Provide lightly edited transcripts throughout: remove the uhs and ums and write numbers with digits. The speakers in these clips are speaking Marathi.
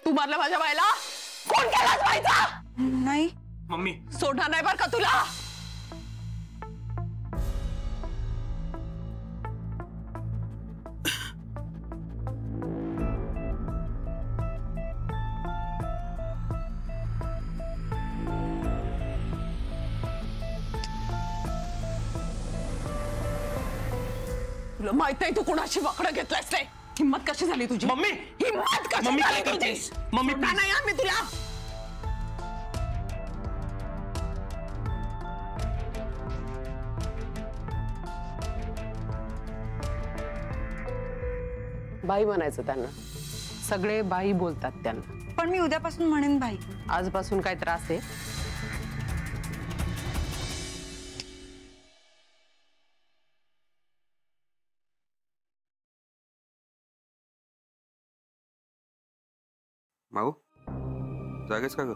तू मारलं माझ्या बायला? कोण केलास बाईचा? नाही मम्मी सोडणार नाही बरं का तुला. तुला माहित नाही तू कोणाशी वाकडं घेतलायस ते? हिम्मत कशी झाली तुझी? मम्मी हिम्मत कशी मम्मी झाली काय तुझी? करतेस? मम्मी सोडणार नाही मी तुला. बाई म्हणायचं त्यांना. सगळे बाई बोलतात त्यांना. पण मी उद्यापासून म्हणेन बाई. आजपासून काय त्रास आहे? माऊ जागेच का ग?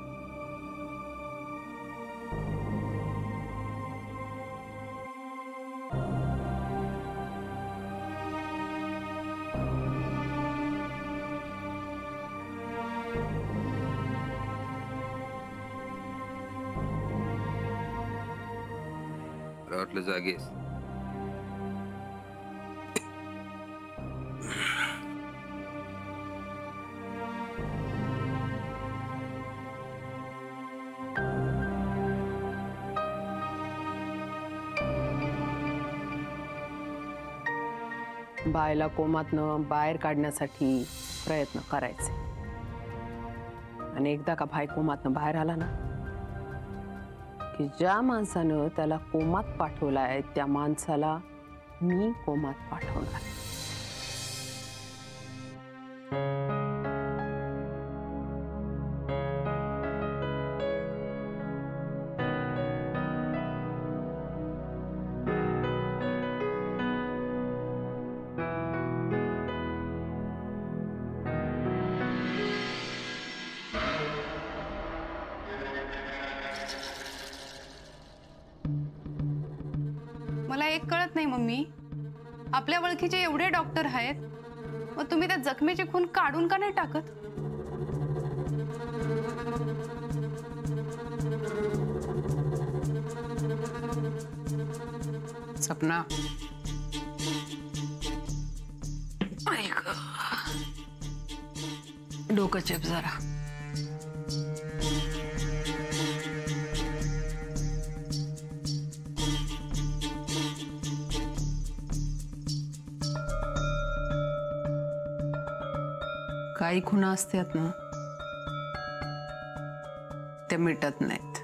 मला वाटलं जागेस. बायला कोमातनं बाहेर काढण्यासाठी प्रयत्न करायचे. आणि एकदा का भाई कोमातनं बाहेर आला ना की ज्या माणसानं त्याला कोमात पाठवलाय त्या माणसाला मी कोमात पाठवणार. मला एक कळत नाही मम्मी, आपल्या ओळखीचे एवढे डॉक्टर आहेत, मग तुम्ही त्या जखमेची खून काढून का नाही टाकत? सपना, डोकं चेप जरा. काही खुणा असतात ना ते मिटत नाहीत.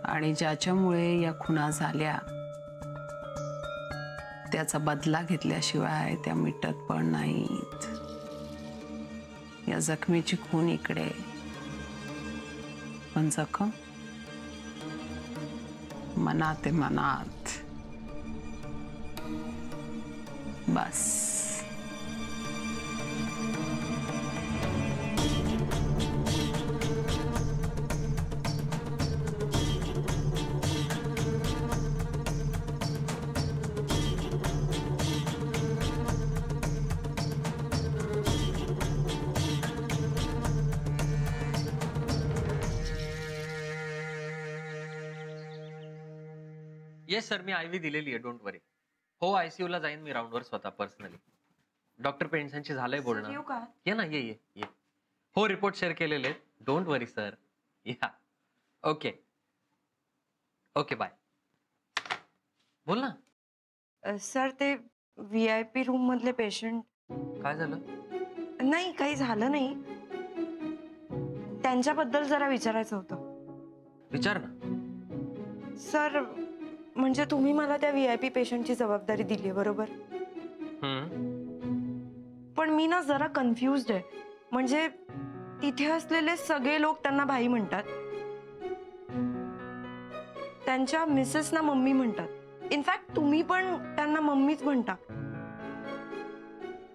आणि ज्याच्यामुळे या खुणा झाल्या त्याचा बदला घेतल्याशिवाय त्या मिटत पण नाहीत. या जखमेची खून इकडे, पण जखम मनात आहे, मनात. बस. येस सर, मी आयव्ही दिलेली आहे, डोंट वरी. हो, आयसीयू ला जाईन मी राऊंडवर स्वतः पर्सनली. डॉक्टर पेंटसांशी झालंय बोलणं. ये ना, ये. हो, रिपोर्ट शेअर केलेले आहेत, डोंट वरी सर. या ओके ओके, बाय. बोल ना. सर, ते VIP रूम मधले पेशंट. काय झालं? नाही, काही झालं नाही. त्यांच्याबद्दल जरा विचारायचं होतं. विचार ना. सर, म्हणजे तुम्ही मला त्या VIP पेशंटची जबाबदारी दिली आहे, बरोबर? पण मी ना जरा कन्फ्युज्ड आहे. म्हणजे तिथे असलेले सगळे लोक त्यांना भाई म्हणतात, त्यांच्या मिसेसना मम्मी म्हणतात. इनफॅक्ट तुम्ही पण त्यांना मम्मीच म्हणता.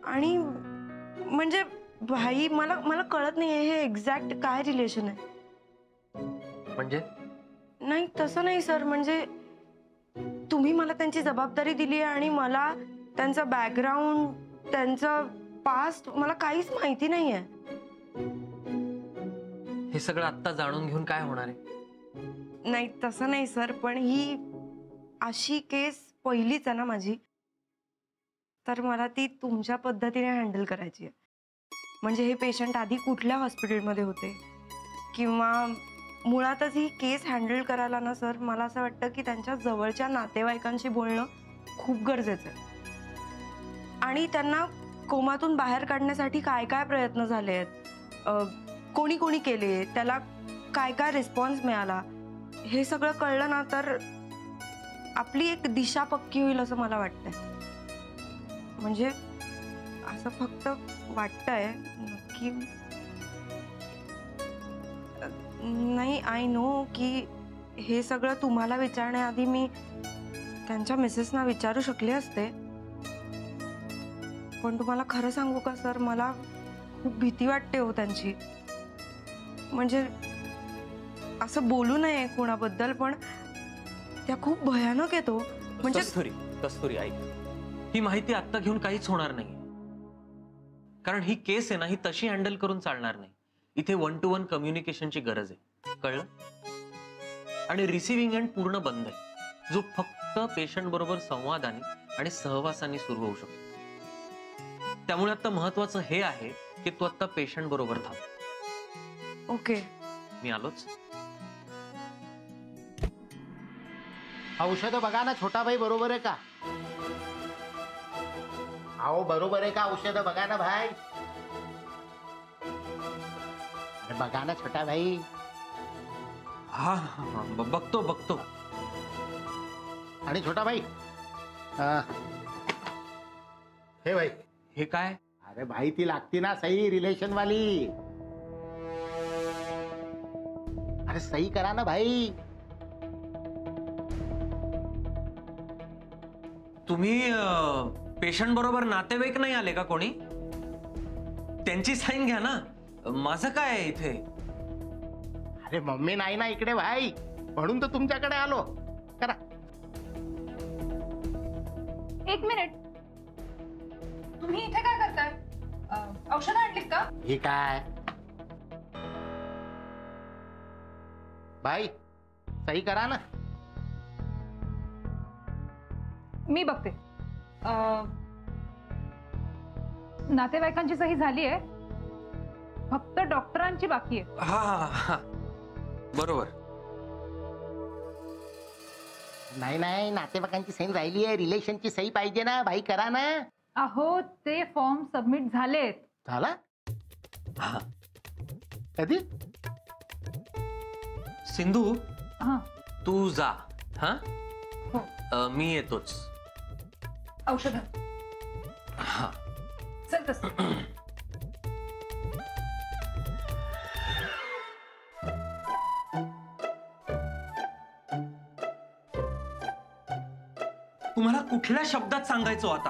आणि म्हणजे भाई, मला कळत नाही हे एक्झॅक्ट काय रिलेशन आहे. म्हणजे नाही, तसं नाही सर. म्हणजे तुम्ही मला त्यांची जबाबदारी दिली आहे आणि मला त्यांचा बॅकग्राऊंड, त्यांचा पास्ट मला काहीच माहिती नाहीये. हे सगळं आत्ता जाणून घेऊन काय होणार आहे? नाही तसं नाही सर, पण ही अशी केस पहिलीच आहे ना माझी, तर मला ती तुमच्या पद्धतीने हँडल करायची आहे. म्हणजे हे पेशंट आधी कुठल्या हॉस्पिटलमध्ये होते, किंवा मुळातच ही केस हँडल करायला ना सर, मला असं वाटतं की त्यांच्या जवळच्या नातेवाईकांशी बोलणं खूप गरजेचं आहे. आणि त्यांना कोमातून बाहेर काढण्यासाठी काय काय प्रयत्न झाले आहेत, कोणी कोणी केले, त्याला काय काय रिस्पॉन्स मिळाला, हे सगळं कळलं ना तर आपली एक दिशा पक्की होईल असं मला वाटतंय. म्हणजे असं फक्त वाटतंय, नक्की नाही. आय नो की हे सगळं तुम्हाला विचारण्याआधी मी त्यांच्या मिसेसना विचारू शकले असते, पण तुम्हाला खरं सांगू का सर, मला खूप भीती वाटते हो त्यांची. म्हणजे असं बोलू नये कोणाबद्दल, पण त्या खूप भयानक येतो. म्हणजे कस्तुरी ऐक, ही माहिती आत्ता घेऊन काहीच होणार नाही, कारण ही केस आहे ना, ही तशी हँडल करून चालणार नाही. इथे 1 to 1 कम्युनिकेशनची गरज आहे, कळलं? आणि रिसिव्हिंग एंड पूर्ण बंद आहे, जो फक्त पेशंट बरोबर संवादाने आणि सहवासाने सुरू होऊ शकतो. त्यामुळे आता महत्वाचं हे आहे की तू आता पेशंट बरोबर थांब. ओके, मी आलोच. औषध बघा ना छोटा भाई, बरोबर आहे का? अहो बरोबर आहे का? औषध बघा ना भाई. अरे बघा ना छोटा भाई. हा बघतो बघतो. आणि छोटा भाई, हे भाई, हे काय? अरे भाई ती लागती ना सही, रिलेशन वाली. अरे सही करा ना भाई. तुम्ही पेशंट बरोबर नातेवाईक नाही आले का कोणी? त्यांची साईन घ्या ना, माझं काय आहे इथे? अरे मम्मी नाही ना इकडे भाई, म्हणून तर तुमच्याकडे आलो. करा. एक मिनिट, तुम्ही इथे काय करताय? औषध आणलीत का? हे काय भाई, सही करा ना. मी बघते. नातेवाईकांची सही झाली आहे, फक्त डॉक्टरांची बाकी आहे. हा बरोबर. नाही नाही, नातेवाईकांची सही राहिली आहे, रिलेशनची सही पाहिजे ना भाई, करा ना. अहो ते फॉर्म सबमिट झालेत. झाला? हा कधी? सिंधू, हा तू जा. हा हो, मी येतोच. औषध हा चल तसं. तुम्हाला कुठल्या शब्दात सांगायचो आता?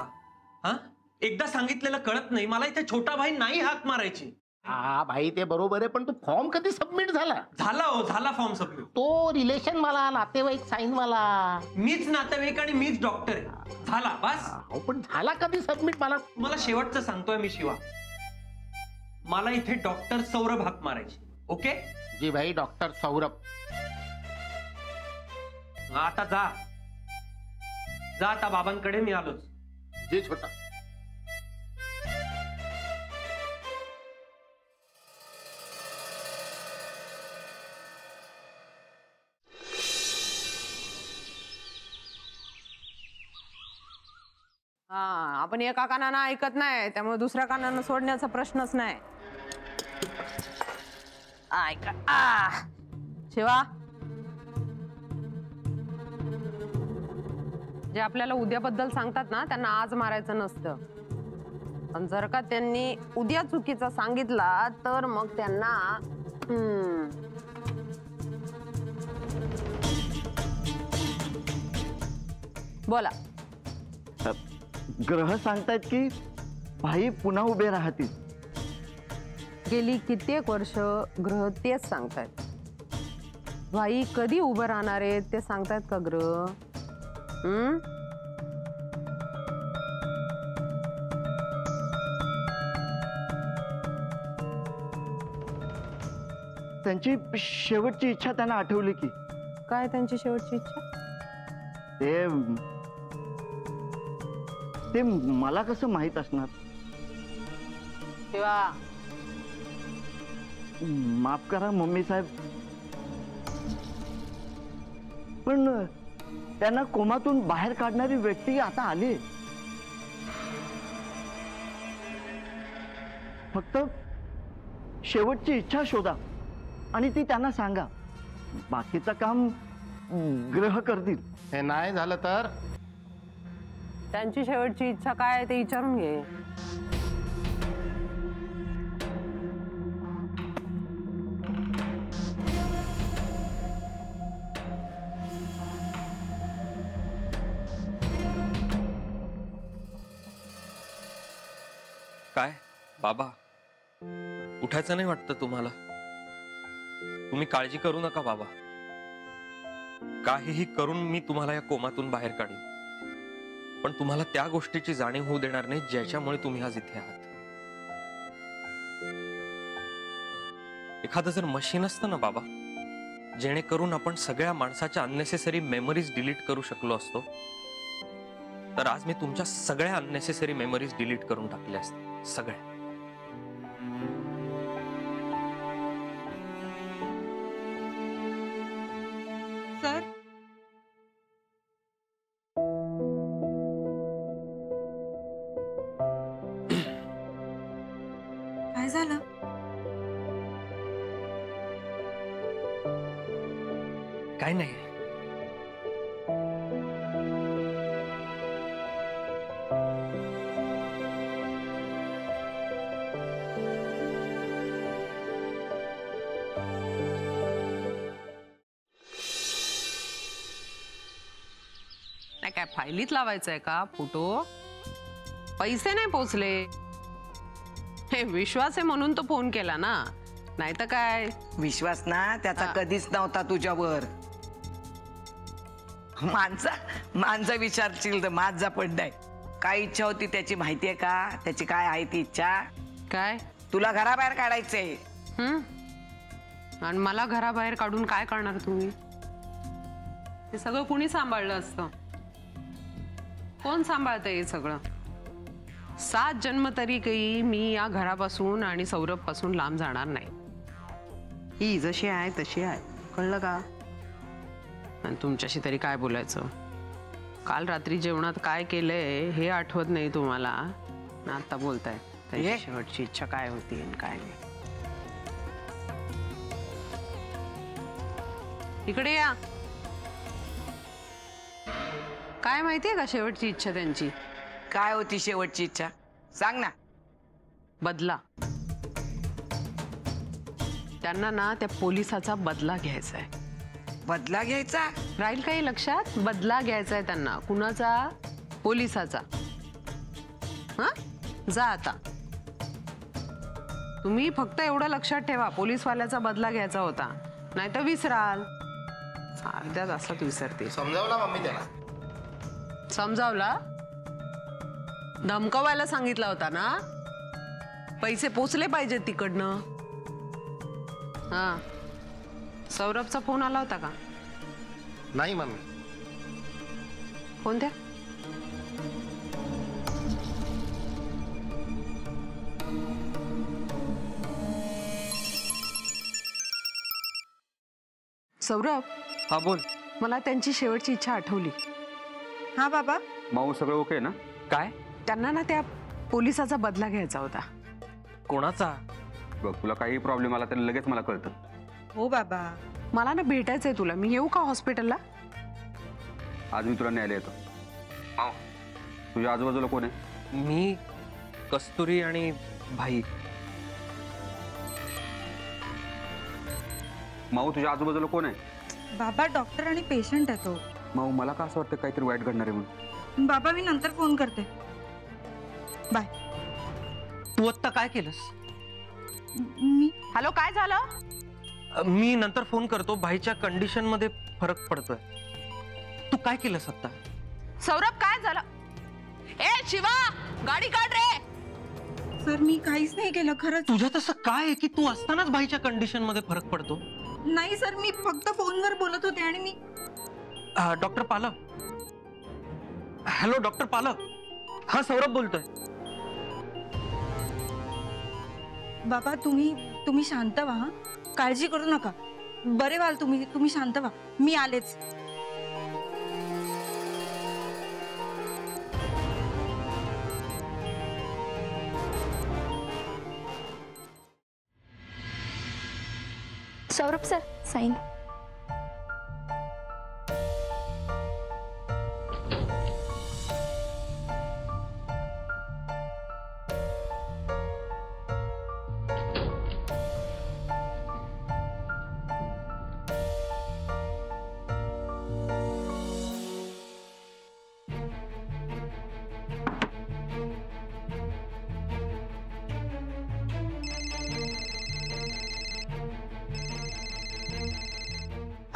हा एकदा सांगितलेलं कळत नाही मला. इथे छोटा भाई नाही हाक मारायची. हा भाई ते बरोबर आहे, पण तो फॉर्म कधी सबमिट झाला? झाला फॉर्म सबमिट. तो रिलेशन मला, नातेवाईक साईन मला. मीच नातेवाईक आणि मीच डॉक्टर आहे. झाला बस. अहो, पण झाला कधी सबमिट मला? मला शेवटचं सांगतोय मी शिवा, मला इथे डॉक्टर सौरभ हाक मारायची. ओके जी भाई, डॉक्टर सौरभ. आता जा आता बाबांकडे, मी आलोच. जी छोटा. हा, आपण एका कानानं ऐकत नाही, त्यामुळे दुसऱ्या कानानं सोडण्याचा प्रश्नच नाही. ऐका शिवा, जे आपल्याला उद्याबद्दल सांगतात ना, त्यांना आज मारायचं नसतं. पण जर का त्यांनी उद्या चुकीचा सांगितला तर मग त्यांना बोला. ग्रह सांगतायत की भाई पुन्हा उभे राहतील. गेली कित्येक वर्ष ग्रह तेच सांगतायत. भाई कधी उभं राहणार आहे ते सांगतायत का ग्रह? त्यांची शेवटची इच्छा त्यांना आठवली की. काय त्यांची शेवटची इच्छा? ते मला कसं माहित असणार? शिवा, माफ करा मम्मी साहेब, पण त्यांना कोमातून बाहेर काढणारी व्यक्ती आता आली. फक्त शेवटची इच्छा शोधा आणि ती त्यांना सांगा. बाकीचं काम ग्रह करतील. हे नाही झालं तर त्यांची शेवटची इच्छा काय आहे ते विचारून घे. काय बाबा, उठायचं नाही वाटतं तुम्हाला? तुम्ही काळजी करू नका बाबा. काहीही करून मी तुम्हाला या कोमातून बाहेर काढीन, पण तुम्हाला त्या गोष्टीची जाणीव होऊ देणार नाही ज्याच्यामुळे तुम्ही आज इथे आहात. एखादं जर मशीन असतं ना बाबा, जेणेकरून आपण सगळ्या माणसाच्या अननेसेसरी मेमरीज डिलीट करू शकलो असतो, तर आज मी तुमच्या सगळ्या अननेसेसरी मेमरीज डिलीट करून टाकल्या असत्या. सगळ्या. सर, काय झालं? काय नाही. नाही काय फायलीत लावायचंय का फोटो? पैसे नाही पोचले. हे विश्वास आहे म्हणून तो फोन केला ना, नाही तर काय. विश्वास ना त्याचा कधीच नव्हता तुझ्यावर. माणसा विचारशील तर माझा पडलाय. काय इच्छा होती त्याची माहितीये का? त्याची काय आहे ती इच्छा? काय? तुला घराबाहेर काढायचंय. आणि मला घराबाहेर काढून काय करणार तुम्ही? हे सगळं कुणी सांभाळलं असतं? कोण सांभाळतंय हे सगळं? 7 जन्म तरी काही मी या घरापासून आणि सौरभ पासून लांब जाणार नाही. ही जशी आहे तशी आहे, कळलं का? आणि तुमच्याशी तरी काय बोलायचं? काल रात्री जेवणात काय केलंय हे आठवत नाही तुम्हाला? आता बोलताय त्याची शेवटची इच्छा काय होती आणि काय नाही. इकडे या. काय माहितीये का शेवटची इच्छा त्यांची? काय होती शेवटची इच्छा? सांग ना. बदला. त्यांना ना त्या पोलिसाचा बदला घ्यायचा आहे. बदला घ्यायचा? राहील काही लक्षात? बदला घ्यायचा आहे त्यांना. कुणाचा? पोलिसाचा. हा, जा आता. तुम्ही फक्त एवढं लक्षात ठेवा, पोलीसवाल्याचा बदला घ्यायचा होता, नाही तर विसराल. अर्ध्या तासात विसरते. समजावला मम्मी त्याला. समजावला? धमकावायला सांगितला होता ना? पैसे पोचले पाहिजेत तिकडनं. हा, सौरभचा फोन आला होता का? नाही मम्मी. फोन द्या. सौरभ. हा बोल. मला त्यांची शेवटची इच्छा आठवली. हा बाबा. माऊ सगळं ओके ना? काय? त्यांना ना त्या पोलिसाचा बदला घ्यायचा होता. कोणाचा? बघ, तुला काही प्रॉब्लेम आला तर लगेच मला कळतं. हो बाबा. मला ना भेटायचंय तुला. मी येऊ का हॉस्पिटलला? आज मी तुला न्यायला येतो. माऊ, तुझ्या आजूबाजूला कोण आहे? मी, कस्तुरी आणि भाई. माऊ, तुझ्या आजूबाजूला कोण आहे? बाबा, डॉक्टर आणि पेशंट आहे तो. माऊ, मला का असं वाटतं काहीतरी वाईट घडणार आहे म्हणून. बाबा, मी नंतर फोन करते. बाय. तू आत्ता काय केलंस? मी हॅलो, काय झालं? मी नंतर फोन करतो. भाईच्या कंडिशन मध्ये फरक पडतोय. तू काय केलंस आता? सौरभ, काय झालं? ए शिवा, गाडी काढ रे. सर मी काहीच नाही केलं खरंच. तुझ्या तसं काय आहे की तू असतानाच बाईच्या कंडिशन मध्ये फरक पडतो? नाही सर मी फक्त फोनवर बोलत होते आणि मी. डॉक्टर पालक. हॅलो डॉक्टर पालक. हा सौरभ बोलतोय. बाबा तुम्ही शांत व्हा हं. काळजी करू नका. बरे व्हाल तुम्ही शांत व्हा. मी आलेच. Saurabh sir sign.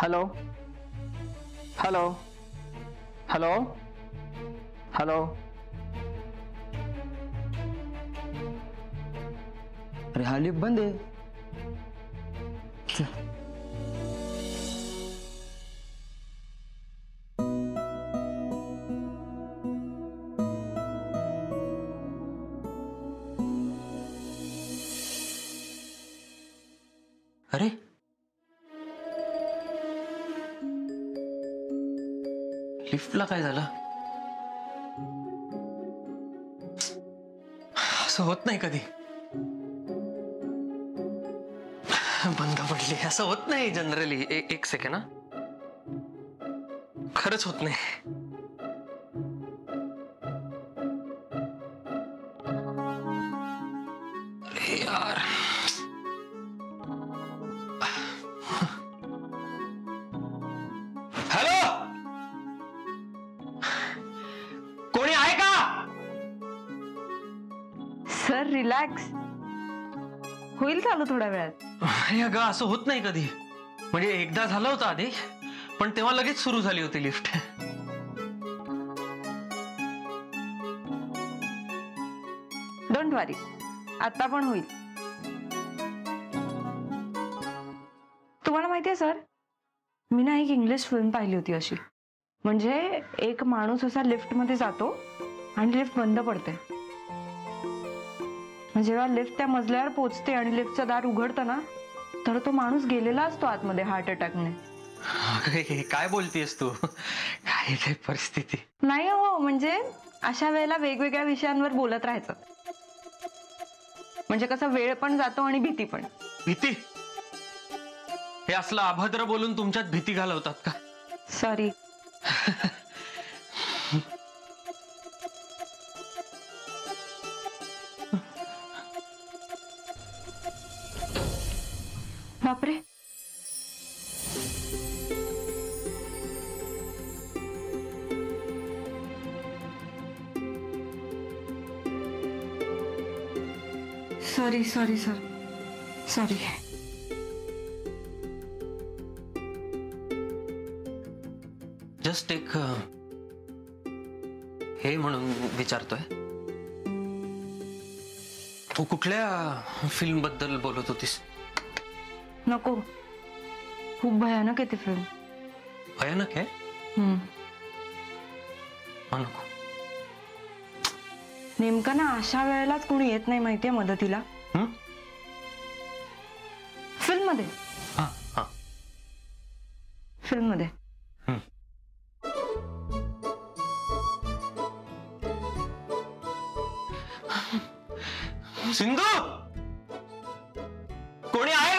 Hello hello hello hello. अरे हा लिफ्ट बंद आहे. अरे लिफ्टला काय झालं? असं होत नाही कधी. बंद पडली. असं होत नाही जनरली. एक सेकंड ना. खरंच होत नाही. अरे यार. हॅलो कोणी आहे का? Sir relax. होईल चालू थोड्या वेळात. अरे अगं असं होत नाही कधी. म्हणजे एकदा झालं होतं आधी पण तेव्हा लगेच सुरू झाली होती लिफ्ट. डोंट वरी आता पण होईल. तुम्हाला माहितीये सर मी ना एक इंग्लिश फिल्म पाहिली होती अशी. म्हणजे एक माणूस असा लिफ्ट मध्ये जातो आणि लिफ्ट बंद पडते. जेव्हा लिफ्ट त्या मजल्यावर पोहोचते आणि लिफ्टचं दार उघडतं ना तर तो माणूस गेलेला असतो आतमध्ये हार्ट अटॅकने. काय बोलतेस तू? काय काय परिस्थिती. नाही हो म्हणजे अशा वेळेला वेगवेगळ्या विषयांवर बोलत राहायचं. म्हणजे कसं वेळ पण जातो आणि भीती पण. भीती? हे असलं अभद्र बोलून तुमच्यात भीती घालवतात का? सॉरी. बापरे. Sorry sorry sir sorry. Just एक हे म्हणून विचारतोय. तू कुठल्या फिल्म बद्दल बोलत होतीस? नको. खूप भयानक आहे ती फिल्म. भयानक आहे? नको. नेमकं ना अशा वेळेलाच कोणी येत नाही माहितीये मदतीला. फिल्म मध्ये. फिल्म मध्ये. सिंधू कोणी आहे